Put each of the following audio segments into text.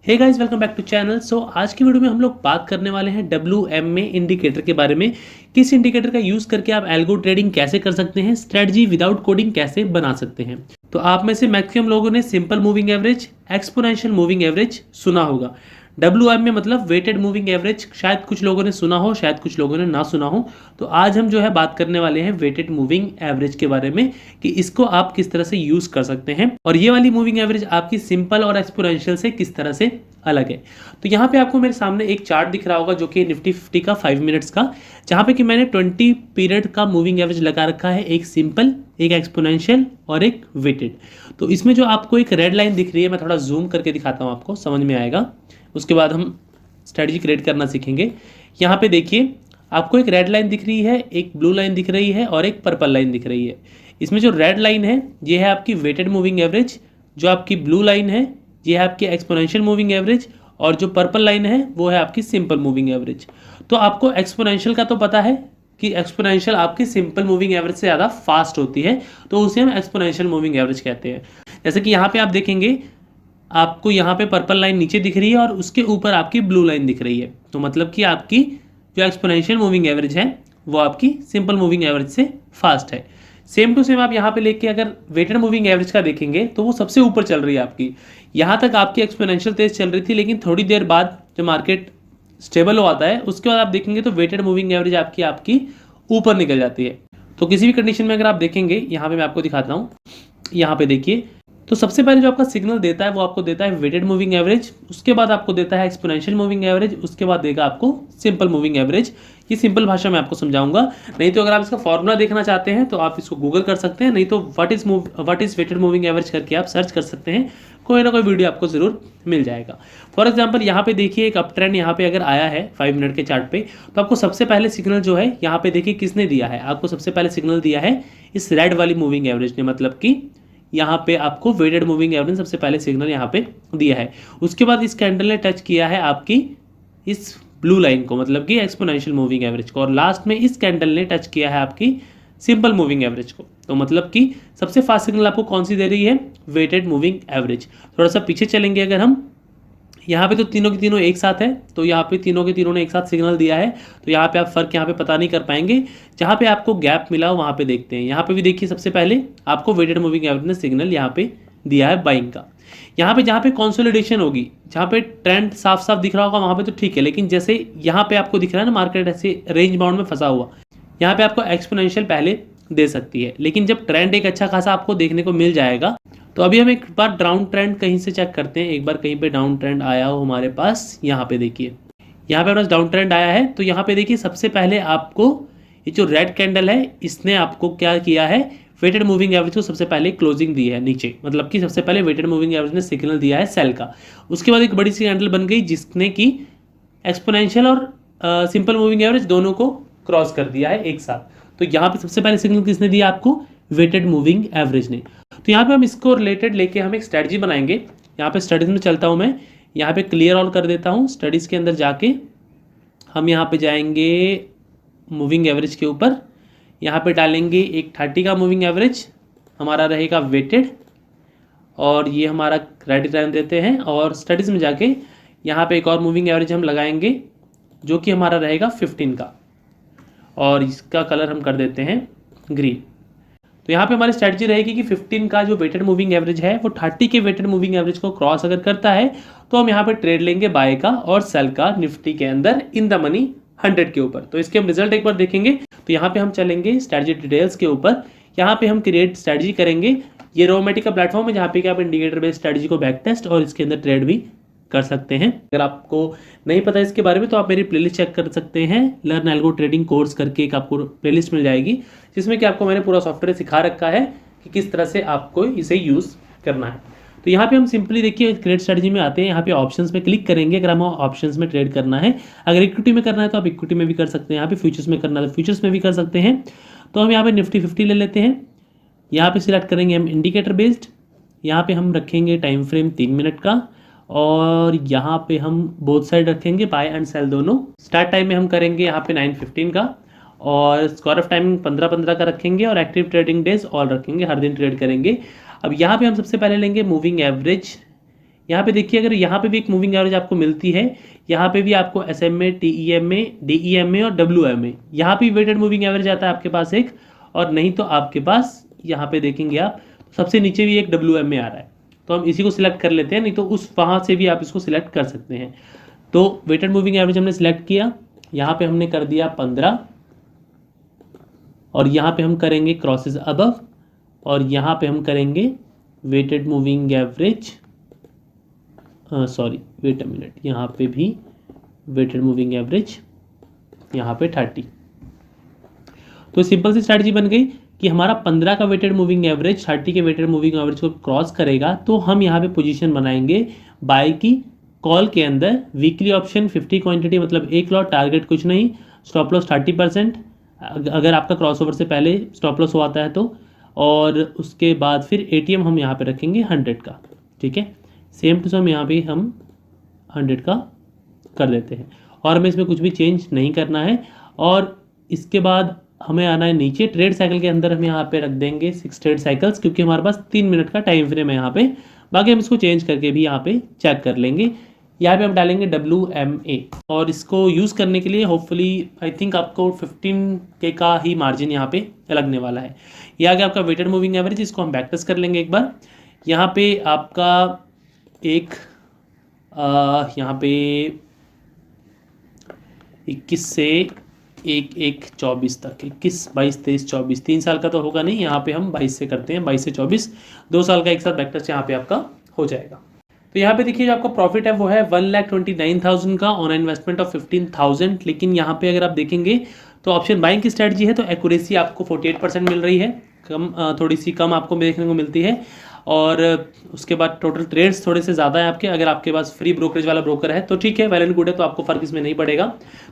Hey guys, welcome back to channel. आज की video में हम लोग बात करने वाले हैं WMA इंडिकेटर के बारे में। किस इंडिकेटर का यूज़ करके आप एल्गो ट्रेडिंग कैसे कर सकते हैं, स्ट्रेटजी विदाउट कोडिंग कैसे बना सकते हैं। तो आप में से मैक्सिमम लोगों ने simple moving average, exponential moving average सुना होगा। WMA मतलब वेटेड मूविंग एवरेज, शायद कुछ लोगों ने सुना हो, शायद कुछ लोगों ने ना सुना हो। तो आज हम जो है बात करने वाले हैं वेटेड मूविंग एवरेज के बारे में कि इसको आप किस तरह से यूज़ कर सकते हैं और ये वाली मूविंग एवरेज आपकी सिंपल और एक्सपोनेंशियल से किस तरह से अलग है। तो यहाँ पे आपको मेरे सामने एक चार्ट दिख रहा होगा जो कि निफ्टी 50 का 5 मिनट्स का, जहाँ पे कि मैंने 20 पीरियड का मूविंग एवरेज लगा रखा है, एक सिंपल, एक एक्सपोनेंशियल और एक वेटेड। तो इसमें जो आपको एक रेड लाइन दिख रही है, मैं थोड़ा जूम करके दिखाता हूँ, आपको समझ में आएगा। उसके बाद हम स्ट्रेटजी क्रिएट करना सीखेंगे। यहाँ पे देखिए आपको एक रेड लाइन दिख रही है, एक ब्लू लाइन दिख रही है और एक पर्पल लाइन दिख रही है। इसमें जो रेड लाइन है ये है आपकी वेटेड मूविंग एवरेज, जो आपकी ब्लू लाइन है ये है आपकी एक्सपोनेंशियल मूविंग एवरेज और जो पर्पल लाइन है वो है आपकी सिंपल मूविंग एवरेज। तो आपको एक्सपोनेंशियल का तो पता है कि एक्सपोनेंशियल आपकी सिंपल मूविंग एवरेज से ज़्यादा फास्ट होती है, तो उसे हम एक्सपोनेंशियल मूविंग एवरेज कहते हैं। जैसे कि यहाँ पे आप देखेंगे, आपको यहाँ पे पर्पल लाइन नीचे दिख रही है और उसके ऊपर आपकी ब्लू लाइन दिख रही है। तो मतलब कि आपकी जो एक्सपोनेंशियल मूविंग एवरेज है वो आपकी सिंपल मूविंग एवरेज से फास्ट है। सेम टू सेम आप यहाँ पे लेके अगर वेटेड मूविंग एवरेज का देखेंगे तो वो सबसे ऊपर चल रही है आपकी। यहाँ तक आपकी एक्सपोनेंशियल तेज चल रही थी, लेकिन थोड़ी देर बाद जब मार्केट स्टेबल हो आता है उसके बाद आप देखेंगे तो वेटेड मूविंग एवरेज आपकी ऊपर निकल जाती है। तो किसी भी कंडीशन में अगर आप देखेंगे, यहाँ पे मैं आपको दिखाता हूँ, यहाँ पे देखिए, तो सबसे पहले जो आपका सिग्नल देता है वो आपको देता है वेटेड मूविंग एवरेज, उसके बाद आपको देता है एक्सपोनेंशियल मूविंग एवरेज, उसके बाद देगा आपको सिंपल मूविंग एवरेज। ये सिंपल भाषा में आपको समझाऊंगा, नहीं तो अगर आप इसका फॉर्मूला देखना चाहते हैं तो आप इसको गूगल कर सकते हैं, नहीं तो what is weighted moving average करके आप सर्च कर सकते हैं, कोई ना कोई वीडियो आपको जरूर मिल जाएगा। फॉर एग्जाम्पल यहाँ पे देखिए एक अप ट्रेंड यहाँ पे अगर आया है 5 मिनट के चार्ट पे, तो आपको सबसे पहले सिग्नल जो है यहाँ पे देखिए किसने दिया है, आपको सबसे पहले सिग्नल दिया है इस रेड वाली मूविंग एवरेज ने, मतलब कि यहाँ पे आपको वेटेड मूविंग एवरेज सबसे पहले सिग्नल यहाँ पे दिया है। उसके बाद इस कैंडल ने टच किया है आपकी इस ब्लू लाइन को, मतलब कि एक्सपोनेंशियल मूविंग एवरेज को, और लास्ट में इस कैंडल ने टच किया है आपकी सिंपल मूविंग एवरेज को। तो मतलब कि सबसे फास्ट सिग्नल आपको कौन सी दे रही है, वेटेड मूविंग एवरेज। थोड़ा सा पीछे चलेंगे अगर हम, यहाँ पे तो तीनों के तीनों एक साथ है, तो यहाँ पे तीनों के तीनों ने एक साथ सिग्नल दिया है, तो यहाँ पे आप फर्क यहाँ पे पता नहीं कर पाएंगे। जहाँ पे आपको गैप मिला वहाँ पे देखते हैं। यहाँ पे भी देखिए सबसे पहले आपको वेटेड मूविंग एवरेज ने सिग्नल यहाँ पे दिया है बाइंग का। यहाँ पे जहाँ पे कंसोलिडेशन होगी, जहाँ पे ट्रेंड साफ साफ दिख रहा होगा वहाँ पे तो ठीक है, लेकिन जैसे यहाँ पे आपको दिख रहा है ना मार्केट ऐसे रेंज बाउंड में फंसा हुआ, यहाँ पे आपको एक्सपोनेंशियल पहले दे सकती है, लेकिन जब ट्रेंड एक अच्छा खासा आपको देखने को मिल जाएगा, तो अभी हम एक बार डाउन ट्रेंड कहीं से चेक करते हैं। एक बार कहीं पे डाउन ट्रेंड आया हो हमारे पास, यहाँ पे देखिए, यहाँ पे हमारे पास डाउन ट्रेंड आया है। तो यहाँ पे देखिए सबसे पहले आपको ये जो रेड कैंडल है इसने आपको क्या किया है, वेटेड मूविंग एवरेज को सबसे पहले क्लोजिंग दी है नीचे, मतलब कि सबसे पहले वेटेड मूविंग एवरेज ने सिग्नल दिया है सेल का। उसके बाद एक बड़ी सी कैंडल बन गई जिसने कि एक्सपोनेंशियल और सिंपल मूविंग एवरेज दोनों को क्रॉस कर दिया है एक साथ। तो यहाँ पे सबसे पहले सिग्नल किसने दिया आपको, वेटेड मूविंग एवरेज ने। तो यहाँ पे हम इसको रिलेटेड लेके हम एक स्ट्रेटजी बनाएंगे। यहाँ पे स्टडीज में चलता हूँ मैं, यहाँ पे क्लियर ऑल कर देता हूँ। स्टडीज के अंदर जाके हम यहाँ पे जाएंगे मूविंग एवरेज के ऊपर, यहाँ पे डालेंगे एक 30 का मूविंग एवरेज, हमारा रहेगा वेटेड, और ये हमारा रेड लाइन देते हैं। और स्टडीज में जाके यहाँ पे एक और मूविंग एवरेज हम लगाएंगे जो कि हमारा रहेगा 15 का, और इसका कलर हम कर देते हैं ग्रीन। तो यहाँ पे हमारी स्ट्रेटजी रहेगी कि 15 का जो वेटेड मूविंग एवरेज है वो 30 के वेटेड मूविंग एवरेज को क्रॉस अगर करता है तो हम यहाँ पे ट्रेड लेंगे बाय का और सेल का निफ्टी के अंदर इन द मनी 100 के ऊपर। तो इसके हम रिजल्ट एक बार देखेंगे। तो यहाँ पे हम चलेंगे स्ट्रेटजी डिटेल्स के ऊपर, यहाँ पे हम क्रिएट स्ट्रेटजी करेंगे। ये रोमेटिक का प्लेटफॉर्म है जहाँ पे कि आप इंडिकेटर बेस्ड स्ट्रेटजी को बैक टेस्ट और इसके अंदर ट्रेड भी कर सकते हैं। अगर आपको नहीं पता इसके बारे में तो आप मेरी प्लेलिस्ट चेक कर सकते हैं, लर्न एल्गो ट्रेडिंग कोर्स करके एक आपको प्लेलिस्ट मिल जाएगी, जिसमें कि आपको मैंने पूरा सॉफ्टवेयर सिखा रखा है कि किस तरह से आपको इसे यूज़ करना है। तो यहाँ पे हम सिंपली देखिए क्रेडिट स्ट्रेटजी में आते हैं, यहाँ पे ऑप्शंस में क्लिक करेंगे। अगर हम ऑप्शंस में ट्रेड करना है, अगर इक्विटी में करना है तो आप इक्विटी में भी कर सकते हैं, यहाँ पे फ्यूचर्स में करना है तो फ्यूचर्स में भी कर सकते हैं। तो हम यहाँ पे निफ्टी 50 ले लेते हैं, यहाँ पे सिलेक्ट करेंगे हम इंडिकेटर बेस्ड, यहाँ पे हम रखेंगे टाइम फ्रेम 3 मिनट का, और यहाँ पे हम बोथ साइड रखेंगे बाय एंड सेल दोनों। स्टार्ट टाइम में हम करेंगे यहाँ पे 9:15 का, और स्क्वायर ऑफ टाइमिंग 15-15 का रखेंगे, और एक्टिव ट्रेडिंग डेज ऑल रखेंगे, हर दिन ट्रेड करेंगे। अब यहाँ पे हम सबसे पहले लेंगे मूविंग एवरेज, यहाँ पे देखिए, अगर यहाँ पे भी एक मूविंग एवरेज आपको मिलती है, यहाँ पे भी आपको SMA, TEMA, DEMA और WMA, यहाँ पे वेटेड मूविंग एवरेज आता है आपके पास एक, और नहीं तो आपके पास यहाँ पे देखेंगे आप सबसे नीचे भी एक WMA आ रहा है, तो हम इसी को सिलेक्ट कर लेते हैं, नहीं तो उस वहाँ से भी आप इसको सिलेक्ट कर सकते हैं। तो वेटेड मूविंग एवरेज हमने सिलेक्ट किया, यहाँ पे हमने कर दिया 15, और यहाँ पे हम करेंगे क्रॉसेस अबव, और यहाँ पे हम करेंगे weighted moving average, sorry wait a minute, यहाँ पे भी वेटेड मूविंग एवरेज यहाँ पे 30। तो सिंपल सी स्ट्रैटेजी बन गई कि हमारा 15 का वेटेड मूविंग एवरेज 30 के वेटेड मूविंग एवरेज को क्रॉस करेगा, तो हम यहाँ पे पोजीशन बनाएंगे बाय की कॉल के अंदर, वीकली ऑप्शन 50 क्वांटिटी मतलब 1 लॉट, टारगेट कुछ नहीं, स्टॉप लॉस 30%, अगर आपका क्रॉसओवर से पहले स्टॉप लॉस हुआ है तो, और उसके बाद फिर ATM हम यहाँ पे रखेंगे 100 का, ठीक है। सेम टू सेम यहाँ पे हम 100 का कर देते हैं, और हमें इसमें कुछ भी चेंज नहीं करना है। और इसके बाद हमें आना है नीचे, ट्रेड साइकिल के अंदर हम यहाँ पे रख देंगे 6 ट्रेड साइकिल्स, क्योंकि हमारे पास 3 मिनट का टाइम फ्रेम है यहाँ पे, बाकी हम इसको चेंज करके भी यहाँ पे चेक कर लेंगे। यहाँ पे हम डालेंगे WMA, और इसको यूज़ करने के लिए होपफुली आई थिंक आपको 15K का ही मार्जिन यहाँ पे लगने वाला है। ये आ गया आपका वेटेड मूविंग एवरेज, इसको हम बैक टेस्ट कर लेंगे एक बार। यहाँ पे आपका एक यहाँ पे 21 से 1-1-24 तक, 21, 22, 23, 24, 3 साल का तो होगा नहीं, यहाँ पे हम 22 से करते हैं, 22 से 24, 2 साल का एक साथ बैक टेस्ट यहाँ पे आपका हो जाएगा। तो यहाँ पे देखिए जो आपका प्रॉफिट है वो है 1,29,000 का ऑन इन्वेस्टमेंट ऑफ 15,000। लेकिन यहाँ पे अगर आप देखेंगे तो ऑप्शन बाइंग की स्ट्रेटजी है, तो एक्यूरेसी आपको 48% मिल रही है, कम थोड़ी सी कम आपको देखने को मिलती है, और उसके बाद टोटल ट्रेड्स थोड़े से ज़्यादा है आपके। अगर आपके पास फ्री ब्रोकरेज वाला ब्रोकर है तो ठीक है, वेल एंड गुड है, तो आपको फ़र्क इसमें नहीं पड़ेगा,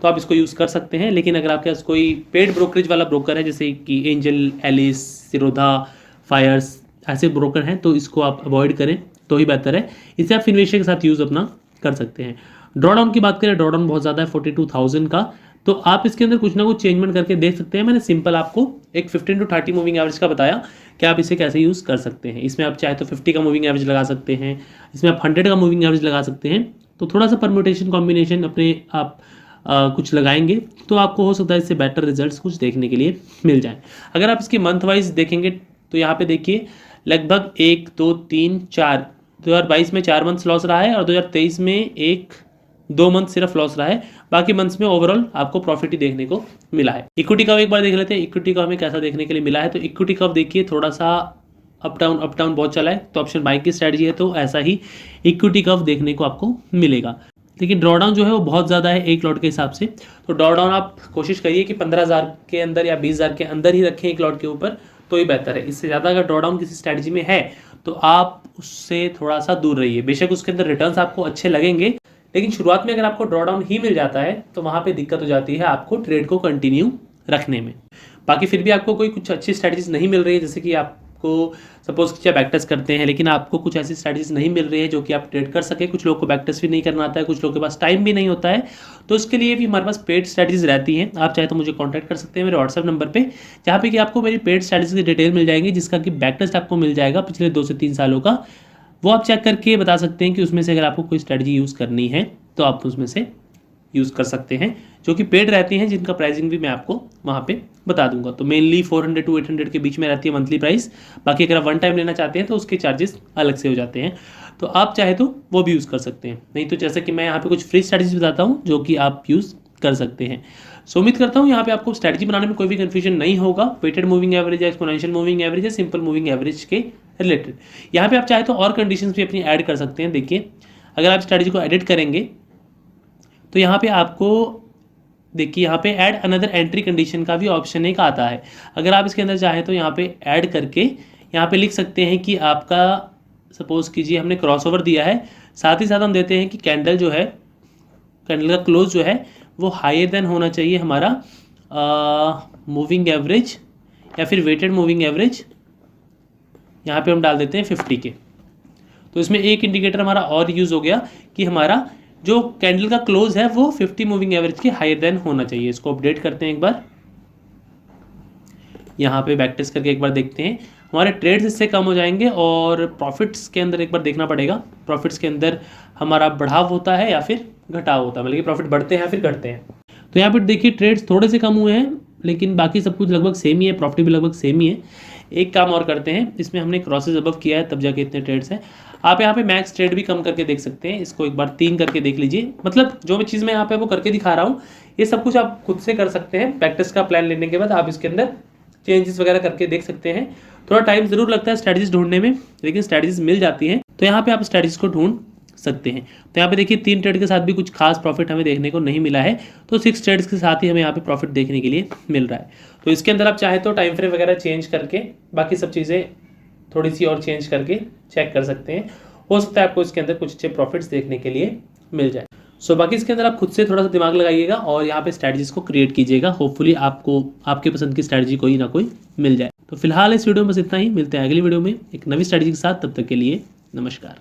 तो आप इसको यूज़ कर सकते हैं। लेकिन अगर आपके पास कोई पेड ब्रोकरेज वाला ब्रोकर है, जैसे कि एंजल, एलिस, सिरोधा, फायर्स, ऐसे ब्रोकर हैं, तो इसको आप अवॉइड करें तो ही बेहतर है। इसे आप फिनविशे के साथ यूज़ अपना कर सकते हैं। ड्रॉडाउन की बात करें, ड्रॉडाउन बहुत ज़्यादा है 42,000 का, तो आप इसके अंदर कुछ ना कुछ चेंजमेंट करके देख सकते हैं। मैंने सिंपल आपको एक 15 to 30 मूविंग एवरेज का बताया कि आप इसे कैसे यूज़ कर सकते हैं। इसमें आप चाहे तो 50 का मूविंग एवरेज लगा सकते हैं, इसमें आप 100 का मूविंग एवरेज लगा सकते हैं। तो थोड़ा सा परम्यूटेशन कॉम्बिनेशन अपने आप कुछ लगाएंगे तो आपको हो सकता है इससे बेटर रिजल्ट्स कुछ देखने के लिए मिल जाए। अगर आप इसकी मंथ वाइज देखेंगे तो यहाँ पे देखिए लगभग 1, 2, 3, 4, 2022 में 4 मंथ्स लॉस रहा है, और 2023 में 1-2 मंथ सिर्फ लॉस रहा है, बाकी मंथ्स में ओवरऑल आपको प्रॉफिट ही देखने को मिला है। इक्विटी कर्व एक बार देख लेते हैं, इक्विटी कर्व हमें कैसा देखने के लिए मिला है। तो इक्विटी कर्व देखिए थोड़ा सा अप डाउन बहुत चला है, तो ऑप्शन बाइंग की स्ट्रेटजी है तो ऐसा ही इक्विटी कर्व देखने को आपको मिलेगा। लेकिन ड्रॉडाउन जो है वो बहुत ज़्यादा है एक लॉट के हिसाब से, तो ड्रॉडाउन आप कोशिश करिए कि 15,000 के अंदर या 20,000 के अंदर ही रखें एक लॉट के ऊपर, तो ही बेहतर है। इससे ज़्यादा अगर ड्रॉडाउन किसी स्ट्रेटजी में है तो आप उससे थोड़ा सा दूर रहिए। बेशक उसके अंदर रिटर्न्स आपको अच्छे लगेंगे, लेकिन शुरुआत में अगर आपको ड्रॉडाउन ही मिल जाता है तो वहाँ पे दिक्कत हो जाती है आपको ट्रेड को कंटिन्यू रखने में। बाकी फिर भी आपको कोई कुछ अच्छी स्ट्रेटजीज नहीं मिल रही है, जैसे कि आपको सपोज कि आप बैक टेस्ट करते हैं लेकिन आपको कुछ ऐसी स्ट्रेटजीज नहीं मिल रही है जो कि आप ट्रेड कर सके। कुछ लोग को बैक टेस्ट भी नहीं करना आता है, कुछ लोगों के पास टाइम भी नहीं होता है, तो उसके लिए भी हमारे पास पेड स्ट्रेटजीज रहती हैं। आप चाहे तो मुझे कॉन्टैक्ट कर सकते हैं मेरे व्हाट्सएप नंबर पर, जहाँ पे कि आपको मेरी पेड स्ट्रेटजीज की डिटेल मिल जाएंगी, जिसका कि बैक टेस्ट आपको मिल जाएगा पिछले 2 से 3 सालों का। वो आप चेक करके बता सकते हैं कि उसमें से अगर आपको कोई स्ट्रेटजी यूज़ करनी है तो आप उसमें से यूज़ कर सकते हैं, जो कि पेड रहती हैं, जिनका प्राइसिंग भी मैं आपको वहाँ पे बता दूंगा। तो मेनली 400 to 800 के बीच में रहती है मंथली प्राइस। बाकी अगर आप वन टाइम लेना चाहते हैं तो उसके चार्जेस अलग से हो जाते हैं, तो आप चाहे तो वो भी यूज़ कर सकते हैं। नहीं तो जैसे कि मैं यहाँ पे कुछ फ्री स्ट्रेटजीज बताता हूँ जो कि आप यूज़ कर सकते हैं। सो उम्मीद करता हूँ यहाँ पे आपको स्ट्रेटजी बनाने में कोई भी कन्फ्यूजन नहीं होगा। वेटेड मूविंग एवरेज या एक्सपोनेंशियल मूविंग एवरेज या सिंपल मूविंग एवरेज के रिलेटेड। यहाँ पे आप चाहे तो और कंडीशंस भी अपनी ऐड कर सकते हैं। देखिए अगर आप स्ट्रेटजी को एडिट करेंगे तो यहाँ पे आपको देखिए यहाँ पे ऐड अनदर एंट्री कंडीशन का भी ऑप्शन एक आता है। अगर आप इसके अंदर चाहें तो यहाँ पे ऐड करके यहाँ पे लिख सकते हैं कि आपका सपोज कीजिए हमने क्रॉसओवर दिया है, साथ ही साथ हम देते हैं कि कैंडल जो है, कैंडल का क्लोज जो है वो हायर देन होना चाहिए हमारा मूविंग एवरेज या फिर वेटेड मूविंग एवरेज। यहाँ पे हम डाल देते हैं 50 के। तो इसमें एक इंडिकेटर हमारा और यूज़ हो गया कि हमारा जो कैंडल का क्लोज है वो 50 मूविंग एवरेज के हायर देन होना चाहिए। इसको अपडेट करते हैं एक बार, यहाँ पे बैक टेस्ट करके एक बार देखते हैं हमारे ट्रेड्स इससे कम हो जाएंगे और प्रॉफिट्स के अंदर एक बार देखना पड़ेगा, प्रॉफिट्स के अंदर हमारा बढ़ाव होता है या फिर घटाव होता है, मतलब कि प्रॉफिट बढ़ते हैं या फिर घटते हैं। तो यहाँ पर देखिए ट्रेड्स थोड़े से कम हुए हैं, लेकिन बाकी सब कुछ लगभग सेम ही है, प्रॉफिट भी लगभग सेम ही है। एक काम और करते हैं, इसमें हमने क्रॉसेस अबव किया है तब जाके इतने ट्रेड्स हैं। आप यहाँ पे मैक्स ट्रेड भी कम करके देख सकते हैं, इसको एक बार 3 करके देख लीजिए। मतलब जो भी चीज़ मैं यहाँ पे वो करके दिखा रहा हूँ, ये सब कुछ आप खुद से कर सकते हैं। प्रैक्टिस का प्लान लेने के बाद आप इसके अंदर चेंजेस वगैरह करके देख सकते हैं। थोड़ा टाइम ज़रूर लगता है स्ट्रैटेजीज ढूंढने में, लेकिन स्ट्रैटेजीज मिल जाती हैं, तो यहाँ पे आप स्ट्रैटेजीज को ढूंढ सकते हैं। तो यहाँ पे देखिए 3 ट्रेड के साथ भी कुछ खास प्रॉफिट हमें देखने को नहीं मिला है, तो 6 ट्रेड्स के साथ ही हमें यहाँ पे प्रॉफिट देखने के लिए मिल रहा है। तो इसके अंदर आप चाहे तो टाइम फ्रेम वगैरह चेंज करके बाकी सब चीज़ें थोड़ी सी और चेंज करके चेक कर सकते हैं, हो सकता है आपको इसके अंदर कुछ अच्छे प्रॉफिट्स देखने के लिए मिल जाए। सो बाकी इसके अंदर आप खुद से थोड़ा सा दिमाग लगाइएगा और यहाँ पे स्ट्रैटेजीज को क्रिएट कीजिएगा। होपफुली आपको आपके पसंद की स्ट्रैटेजी कोई ना कोई मिल जाए। तो फिलहाल इस वीडियो में बस इतना ही, मिलते हैं अगली वीडियो में एक नई स्ट्रैटेजी के साथ। तब तक के लिए नमस्कार।